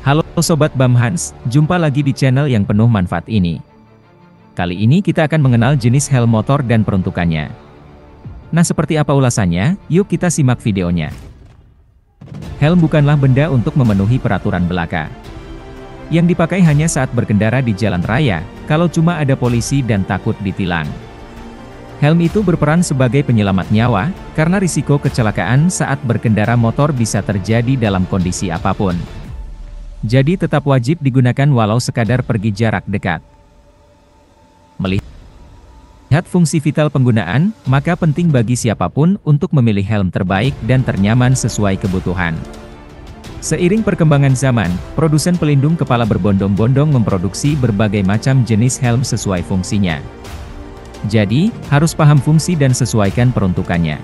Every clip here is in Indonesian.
Halo Sobat Bam Hans, jumpa lagi di channel yang penuh manfaat ini. Kali ini kita akan mengenal jenis helm motor dan peruntukannya. Nah, seperti apa ulasannya? Yuk kita simak videonya. Helm bukanlah benda untuk memenuhi peraturan belaka. Yang dipakai hanya saat berkendara di jalan raya, kalau cuma ada polisi dan takut ditilang. Helm itu berperan sebagai penyelamat nyawa, karena risiko kecelakaan saat berkendara motor bisa terjadi dalam kondisi apapun. Jadi tetap wajib digunakan walau sekadar pergi jarak dekat. Melihat fungsi vital penggunaan, maka penting bagi siapapun untuk memilih helm terbaik dan ternyaman sesuai kebutuhan. Seiring perkembangan zaman, produsen pelindung kepala berbondong-bondong memproduksi berbagai macam jenis helm sesuai fungsinya. Jadi, harus paham fungsi dan sesuaikan peruntukannya.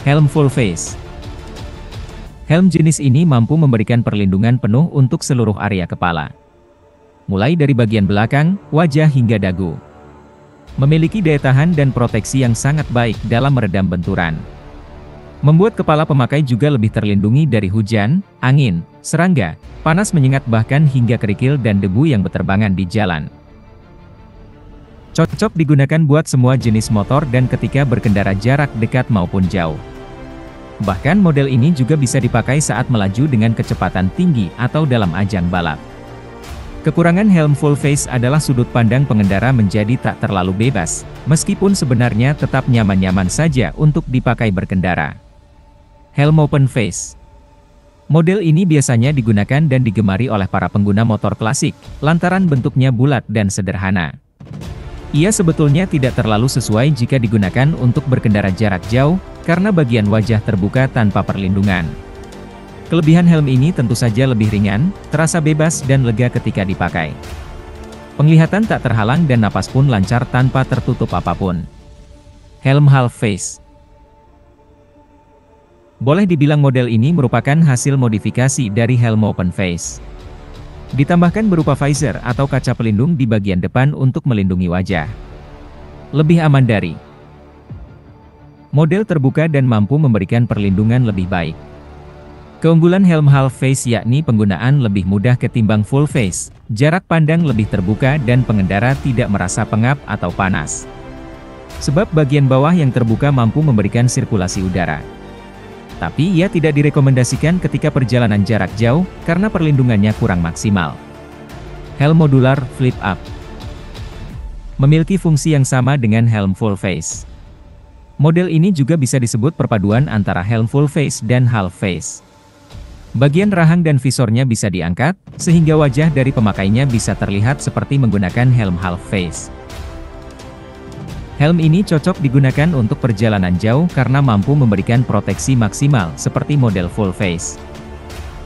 Helm full face. Helm jenis ini mampu memberikan perlindungan penuh untuk seluruh area kepala. Mulai dari bagian belakang, wajah hingga dagu. Memiliki daya tahan dan proteksi yang sangat baik dalam meredam benturan. Membuat kepala pemakai juga lebih terlindungi dari hujan, angin, serangga, panas menyengat bahkan hingga kerikil dan debu yang berterbangan di jalan. Cocok digunakan buat semua jenis motor dan ketika berkendara jarak dekat maupun jauh. Bahkan model ini juga bisa dipakai saat melaju dengan kecepatan tinggi atau dalam ajang balap. Kekurangan helm full face adalah sudut pandang pengendara menjadi tak terlalu bebas, meskipun sebenarnya tetap nyaman-nyaman saja untuk dipakai berkendara. Helm open face. Model ini biasanya digunakan dan digemari oleh para pengguna motor klasik, lantaran bentuknya bulat dan sederhana. Ia sebetulnya tidak terlalu sesuai jika digunakan untuk berkendara jarak jauh, karena bagian wajah terbuka tanpa perlindungan. Kelebihan helm ini tentu saja lebih ringan, terasa bebas dan lega ketika dipakai. Penglihatan tak terhalang dan napas pun lancar tanpa tertutup apapun. Helm half face. Boleh dibilang model ini merupakan hasil modifikasi dari helm open face. Ditambahkan berupa visor atau kaca pelindung di bagian depan untuk melindungi wajah. Lebih aman dari model terbuka dan mampu memberikan perlindungan lebih baik. Keunggulan helm half face yakni penggunaan lebih mudah ketimbang full face, jarak pandang lebih terbuka dan pengendara tidak merasa pengap atau panas. Sebab bagian bawah yang terbuka mampu memberikan sirkulasi udara. Tapi ia tidak direkomendasikan ketika perjalanan jarak jauh, karena perlindungannya kurang maksimal. Helm modular flip up. Memiliki fungsi yang sama dengan helm full face. Model ini juga bisa disebut perpaduan antara helm full face dan half face. Bagian rahang dan visornya bisa diangkat, sehingga wajah dari pemakainya bisa terlihat seperti menggunakan helm half face. Helm ini cocok digunakan untuk perjalanan jauh karena mampu memberikan proteksi maksimal seperti model full face.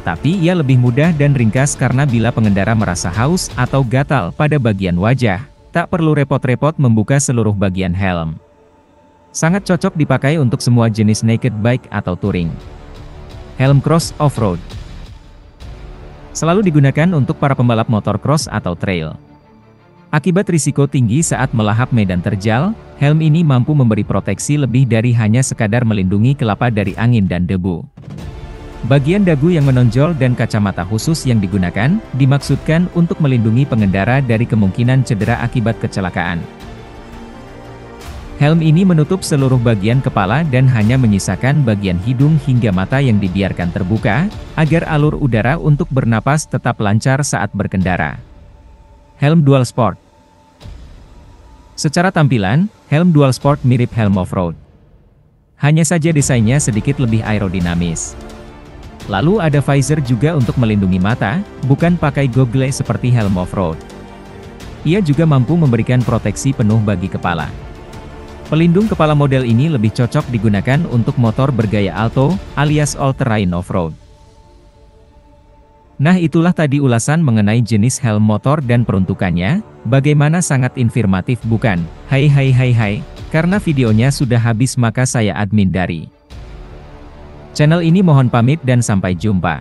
Tapi ia lebih mudah dan ringkas karena bila pengendara merasa haus atau gatal pada bagian wajah, tak perlu repot-repot membuka seluruh bagian helm. Sangat cocok dipakai untuk semua jenis naked bike atau touring. Helm cross off-road. Selalu digunakan untuk para pembalap motor cross atau trail. Akibat risiko tinggi saat melahap medan terjal, helm ini mampu memberi proteksi lebih dari hanya sekadar melindungi kelapa dari angin dan debu. Bagian dagu yang menonjol dan kacamata khusus yang digunakan, dimaksudkan untuk melindungi pengendara dari kemungkinan cedera akibat kecelakaan. Helm ini menutup seluruh bagian kepala dan hanya menyisakan bagian hidung hingga mata yang dibiarkan terbuka, agar alur udara untuk bernapas tetap lancar saat berkendara. Helm dual sport. Secara tampilan, helm dual sport mirip helm off-road. Hanya saja desainnya sedikit lebih aerodinamis. Lalu ada visor juga untuk melindungi mata, bukan pakai goggle seperti helm off-road. Ia juga mampu memberikan proteksi penuh bagi kepala. Pelindung kepala model ini lebih cocok digunakan untuk motor bergaya alto, alias all-terrain off-road. Nah, itulah tadi ulasan mengenai jenis helm motor dan peruntukannya. Bagaimana, sangat informatif bukan? Hai, karena videonya sudah habis maka saya admin dari channel ini mohon pamit dan sampai jumpa.